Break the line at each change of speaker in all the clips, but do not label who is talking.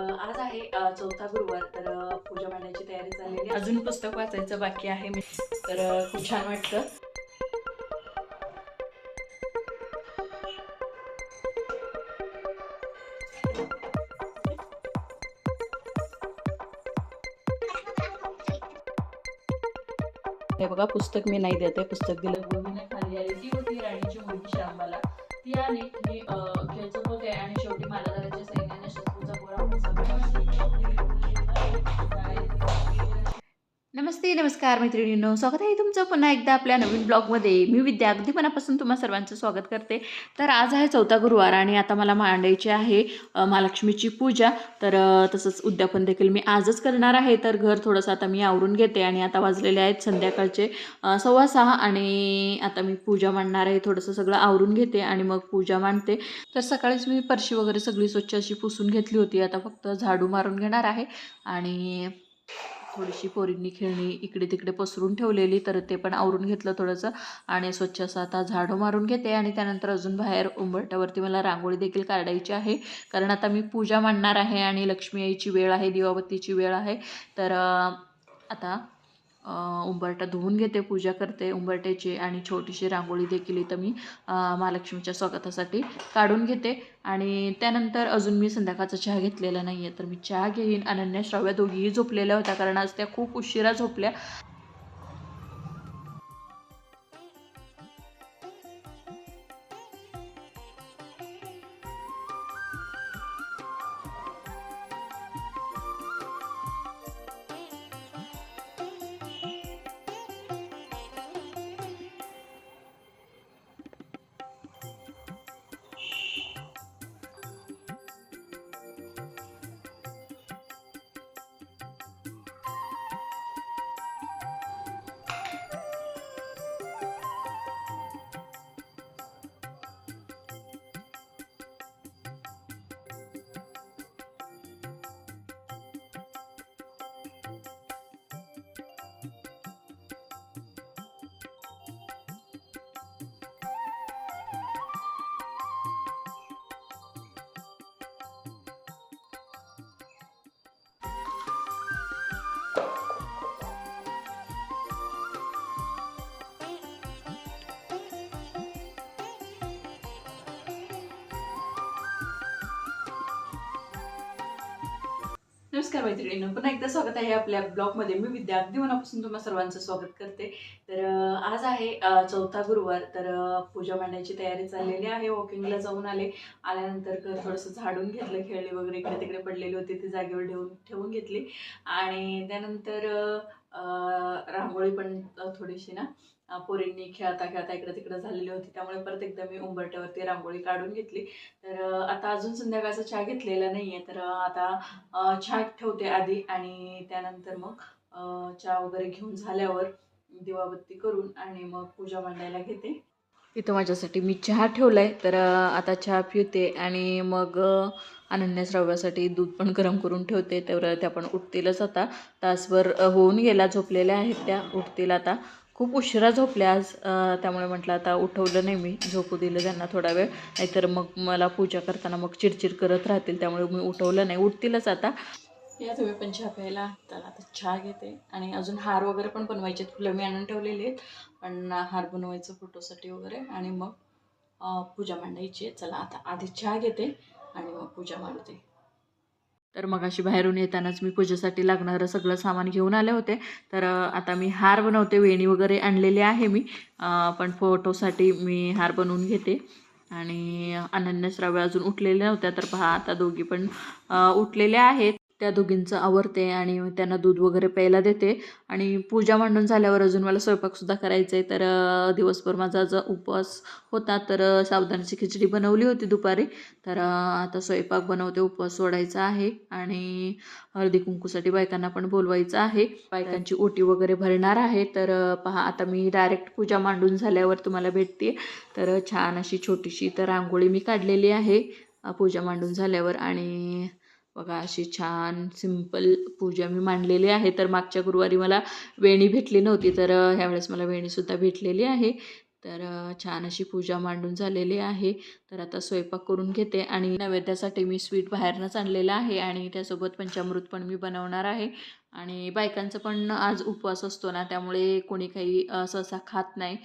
आज आहे चौथा गुरुवार. तर पूजा मांडण्याची तयारी चाललेली आहे. अजून पुस्तक वाचायचं बाकी आहे मी. तर खूप छान वाटतं. हे बघा, पुस्तक मी नाही देते. पुस्तक दिलं गोविंद खाली आली. ती होती राणीची मुलगी श्यामला. ती आली, मी खेळत होते आणि शेवटी महाराजांच्या सैन्याने शत्रूचा गोळा नमस्ते, नमस्कार मैत्रिणींनो, स्वागत आहे तुमचं पुन्हा एकदा आपल्या नवीन ब्लॉगमध्ये. मी विद्या अगदी मनापासून तुम्हा सर्वांचं स्वागत करते. तर आज आहे चौथा गुरुवार आणि आता मला मांडायची आहे महालक्ष्मीची पूजा. तर तसंच उद्यापन देखील मी आजच करणार आहे. तर घर थोडंसं आता मी आवरून घेते आणि आता वाजलेले आहेत संध्याकाळचे 6:15 आणि आता मी पूजा मांडणार आहे. थोडंसं सगळं आवरून घेते आणि मग पूजा मांडते. तर सकाळीच मी फरशी वगैरे सगळी स्वच्छ अशी पुसून घेतली होती. आता फक्त झाडू मारून घेणार आहे आणि थोडीशी पोरींनी खेळणी इकडे तिकडे पसरून ठेवलेली, तर ते पण आवरून घेतलं थोडंसं आणि स्वच्छ असं आता झाडू मारून घेते. आणि त्यानंतर अजून बाहेर उंबरठ्यावरती मला रांगोळी देखील काढायची आहे, कारण आता मी पूजा मांडणार आहे आणि लक्ष्मी यायची वेळ आहे, दिवाबत्तीची वेळ आहे. तर आता उंबरठा धुवून घेते, पूजा करते उंबरठ्याची आणि छोटीशी रांगोळी देखील इथं मी महालक्ष्मीच्या स्वागतासाठी काढून घेते. आणि त्यानंतर अजून मी संध्याकाळचा चहा घेतलेला नाही आहे, तर मी चहा घेईन. अनन्या श्राव्या दोघीही झोपलेल्या होत्या, कारण आज त्या खूप उशिरा झोपल्या. नमस्कार मैत्रिणींनो, पुन्हा एकदा स्वागत आहे आपल्या ब्लॉगमध्ये. मी विद्या अगदी मनापासून तुम्हा सर्वांचं स्वागत करते. तर आज आहे चौथा गुरुवार. तर पूजा मांडण्याची तयारी चाललेली आहे. वॉकिंगला जाऊन आल्यानंतर घर थोडंसं झाडून घेतलं, खेळणी वगैरे इकडे तिकडे पडलेली होती ती जागेवर ठेवून घेतली. आणि त्यानंतर रांगोळी पण थोडीशी ना पोरींनी खेळता खेळता इकडं तिकडं झालेली होती, त्यामुळे परत एकदा मी उंबरठ्यावरती रांगोळी काढून घेतली. तर आता अजून संध्याकाळचा चहा घेतलेला नाही आहे, तर आता चहा ठेवते आधी आणि त्यानंतर मग चहा वगैरे घेऊन झाल्यावर दिवाबत्ती करून आणि मग पूजा मांडायला घेते. इथं माझ्यासाठी मी चहा ठेवलाय, तर आता चहा पिते आणि मग अनन्या श्राव्यासाठी दूध पण गरम करून ठेवते. तेवढं त्या पण उठतीलच आता. तासभर होऊन गेला झोपलेल्या आहेत त्या, उठतील आता. खूप उशिरा झोपल्या आज, त्यामुळे म्हटलं आता उठवलं नाही मी, झोपू दिलं त्यांना थोडा वेळ, नाहीतर मग मला पूजा करताना मग चिडचिड करत राहतील, त्यामुळे मी उठवलं नाही. उठतीलच आता. या तुम्ही पण चहा प्यायला. तर आता चहा घेते आणि अजून हार वगैरे पण बनवायचे, फुलं मी आणून ठेवलेली आहेत, पण हार बनवायचं फोटोसाठी वगैरे आणि मग पूजा मांडायची आहे. चला आता आधी चहा घेते आणि मग पूजा मांडते. तर मग अशी बाहेरून येतानाच मी पूजेसाठी लागणारं सगळं सामान घेऊन आले होते. तर आता मी हार बनवते. वेणी वगैरे आणलेली आहे मी, पण फोटोसाठी मी हार बनवून घेते. आणि अनन्या श्राव्या अजून उठलेल्या नव्हत्या, तर पहा आता दोघी पण उठलेल्या आहेत. त्या दोघींचं आवरते आणि त्यांना दूध वगैरे प्यायला देते. आणि पूजा मांडून झाल्यावर अजून मला स्वयंपाकसुद्धा करायचा आहे. तर दिवसभर माझा आज उपवास होता, तर साबुदाण्याची खिचडी बनवली होती दुपारी. तर आता स्वयंपाक बनवते, उपवास सोडायचा आहे आणि हळदी कुंकूसाठी बायकांना पण बोलवायचं आहे. बायकांची ओटी वगैरे भरणार आहे. तर पहा आता मी डायरेक्ट पूजा मांडून झाल्यावर तुम्हाला भेटते. तर छान अशी छोटीशी तर रांगोळी मी काढलेली आहे पूजा मांडून झाल्यावर. आणि बघा अशी छान सिंपल पूजा मी मांडलेली आहे. तर मागच्या गुरुवारी मला वेणी भेटली नव्हती, तर ह्यावेळेस मला वेणीसुद्धा भेटलेली आहे. तर छान अशी पूजा मांडून झालेली आहे. तर आता स्वयंपाक करून घेते आणि नैवेद्यासाठी मी स्वीट बाहेरनंच आणलेलं आहे आणि त्यासोबत पंचामृत पण मी बनवणार आहे. आणि बायकांचं पण आज उपवास असतो ना, त्यामुळे कोणी काही सहसा खात नाही.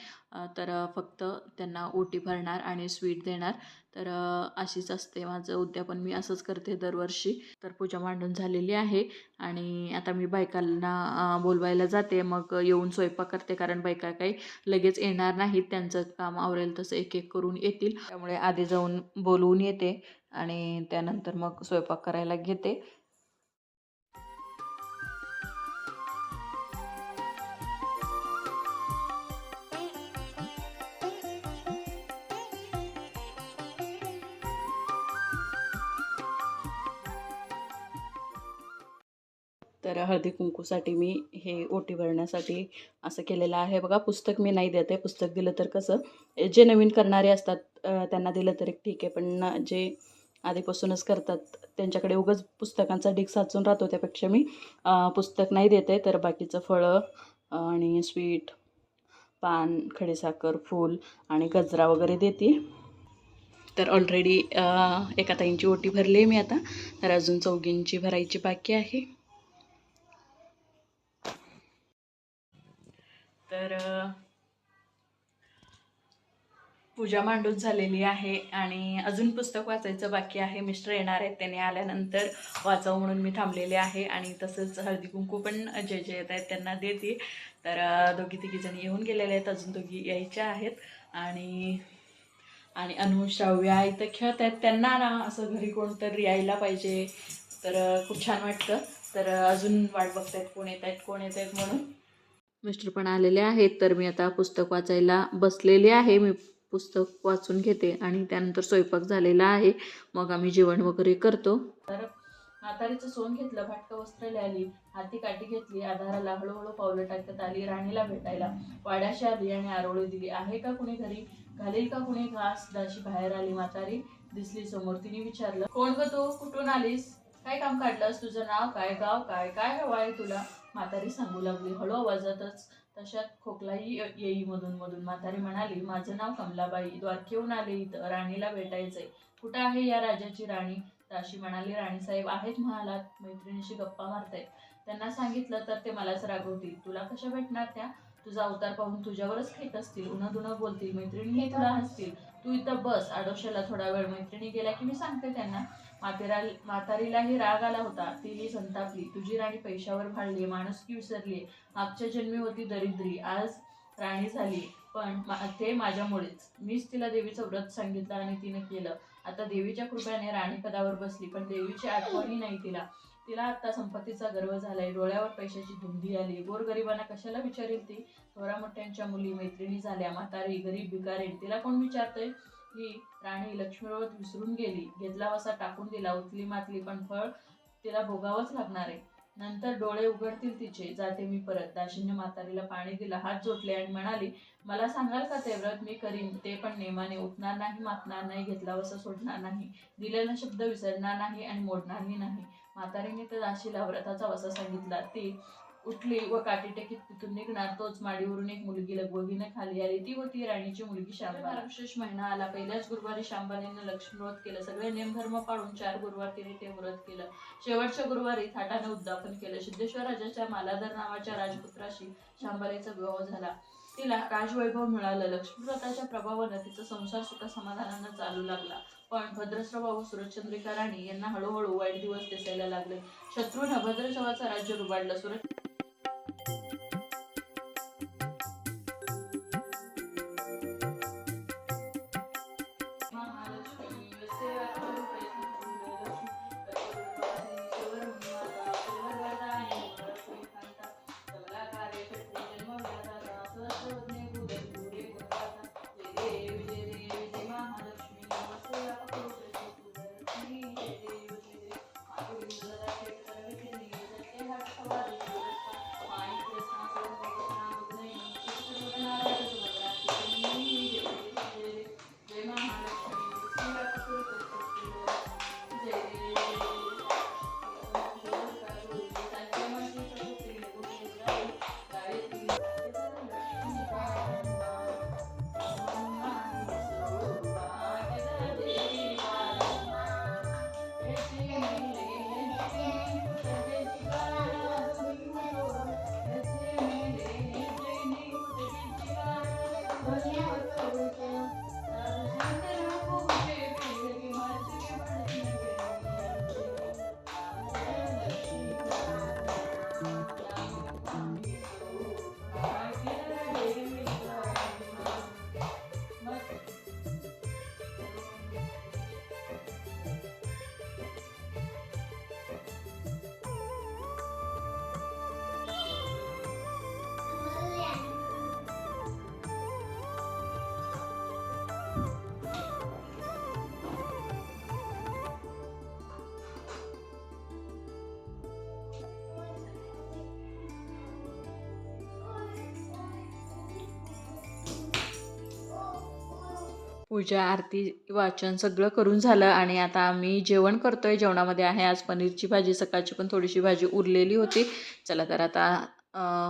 तर फक्त त्यांना ओटी भरणार आणि स्वीट देणार. तर अशीच असते माझं उद्यापन, मी असंच करते दरवर्षी. तर पूजा मांडून झालेली आहे आणि आता मी बायकांना बोलवायला जाते, मग येऊन स्वयंपाक करते. कारण बायका काही लगेच येणार नाहीत, त्यांचं काम आवरेल तसं एक एक करून येतील. त्यामुळे आधी जाऊन बोलवून येते आणि त्यानंतर मग स्वयंपाक करायला घेते. तर हळदी कुंकूसाठी मी हे ओटी भरण्यासाठी असं केलेलं आहे बघा. पुस्तक मी नाही देत आहे. पुस्तक दिलं तर कसं, जे नवीन करणारे असतात त्यांना दिलं तर एक ठीक आहे, पण जे आधीपासूनच करतात त्यांच्याकडे उगाच पुस्तकांचा ढीग साचून राहतो. त्यापेक्षा मी पुस्तक नाही देत आहे. तर बाकीचं फळं आणि स्वीट, पान, खडीसाखर, फूल आणि गजरा वगैरे देते. तर ऑलरेडी एका ताईंची ओटी भरली आहे मी आता. तर अजून चौघींची भरायची बाकी आहे. तर पूजा मांडून झालेली आहे आणि अजून पुस्तक वाचायचं बाकी आहे. मिस्टर येणार आहेत, त्याने आल्यानंतर वाचावं म्हणून मी थांबलेले आहे. आणि तसंच हळदी कुंकू पण जे जे येत आहेत त्यांना देते. तर दोघी तिघीजणी येऊन गेलेले आहेत, अजून दोघी यायच्या आहेत. आणि आणि अनु श्राव्या इथं खेळत आहेत. त्यांना ना असं घरी कोणतरी यायला पाहिजे, तर खूप छान वाटतं. तर अजून वाट बघतायत कोण येत आहेत कोण येत आहेत म्हणून. मिस्टर पण आलेले आहेत. तर मी आता पुस्तक वाचायला बसलेले आहे. मी पुस्तक वाचून घेते आणि त्यानंतर स्वयंपाक झालेला आहे, मग आम्ही जेवण वगैरे करतो. तर म्हातारीचं सोन घेतलं, फाटकं वस्त्र लिहिली, हाती काठी घेतली, आधाराला हळूहळू पावलं टाकत आली राणीला भेटायला. वाड्याशी आली आणि आरोळी दिली, आहे का कुणी घरी, घालील का कुणी घास. दाशी बाहेर आली, म्हातारी दिसली समोर. तिने विचारलं, कोण ग तू, कुठून आलीस, काय काम काढलंस, तुझं नाव काय, गाव काय, काय हवं आहे तुला. म्हातारी सांगू लागली हळू आवाजातच. तशात खोकलाही येई मधून मधून. म्हातारी म्हणाली, माझं नाव कमलाबाई, द्वारकेहून आले इथं, राणीला भेटायचंय. कुठं आहे या राजाची राणी. दाशी म्हणाली, राणीसाहेब आहेत महालात, मैत्रिणीशी गप्पा मारतायत. त्यांना सांगितलं तर ते मलाच रागवतील. तुला कशा भेटणार त्या, तुझा अवतार पाहून तुझ्यावरच खेळत असतील, उन्हा बोलतील, मैत्रिणीही तुला हसतील. तू इथं बस आडोशाला थोडा वेळ, मैत्रिणी गेल्या की मी सांगते त्यांना. म्हातारीलाही राग आला होता, तीही संतापली. तुझी राणी पैशावर भाळली, माणुसकी विसरली, मागच्या जन्मी होती दरिद्री, आज राणी झाली, पण ते माझ्यामुळेच. मीच तिला देवीचं व्रत सांगितलं आणि तिनं केलं. आता देवीच्या कृपेने राणी पदावर बसली, पण देवीची आठवणही नाही तिला. तिला आता संपत्तीचा गर्व झालाय, डोळ्यावर पैशाची धुंदी आली. गोरगरिबांना कशाला विचारेल ती. थोरा मोठ्यांच्या मुली मैत्रिणी झाल्या, म्हातारी गरीब भिकारीण तिला कोण विचारतंय. ही राणी लक्ष्मीव्रत विसरून गेली, घेतला वसा टाकून दिला, उतली मातली, पण फळ तिला भोगावंच लागणार आहे. नंतर डोळे उघडतील तिचे, जाते मी परत. दाशीने म्हातारीला पाणी दिलं, हात जोडले आणि म्हणाली, मला सांगाल का ते व्रत मी करीन, ते पण नेमाने, उठणार नाही, मातणार नाही, घेतला वसा सोडणार नाही, दिलेला शब्द विसरणार नाही आणि मोडणारही नाही. म्हातारीने तर दाशीला व्रताचा वसा सांगितला. ती उठली व काठी टेकीत तिथून निघणार, तोच माडीवरून एक मुलगी लगबगीने खाली आली. ती होती राणीची मुलगी शांबा. विशेष महिना आला, पहिल्याच गुरुवारी शांबाने लक्ष्मी व्रत केलं. सगळे नेमधर्म पाळून 4 गुरुवार तिने ते व्रत केलं. शेवटच्या गुरुवारी थाटाने उद्यापन केलं. सिद्धेश्वर राजाच्या मालाधर नावाच्या राजपुत्राशी शांबाईचा विवाह झाला. तिला राजवैभव मिळालं. लक्ष्मी व्रताच्या प्रभावानं तिचा संसार सुख समाधानानं चालू लागला. पण भद्रश्रवा व सुरचंद्रिका राणी यांना हळूहळू वाईट दिवस दिसायला लागले. शत्रूनं भद्रश्रवाचं राज्य रुबाडलं. पूजा आरती वाचन सगळं करून झालं आणि आता आम्ही जेवण करतोय. जेवणामध्ये आहे आज पनीरची भाजी, सकाळची पण थोडीशी भाजी उरलेली होती. चला तर आता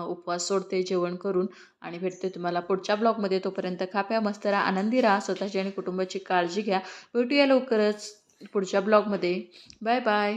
उपवास सोडते जेवण करून आणि भेटते तुम्हाला पुढच्या ब्लॉगमध्ये. तोपर्यंत खा प्या मस्त राहा, आनंदी राहा, स्वतःची आणि कुटुंबाची काळजी घ्या. भेटूया लवकरच पुढच्या ब्लॉगमध्ये. Bye bye.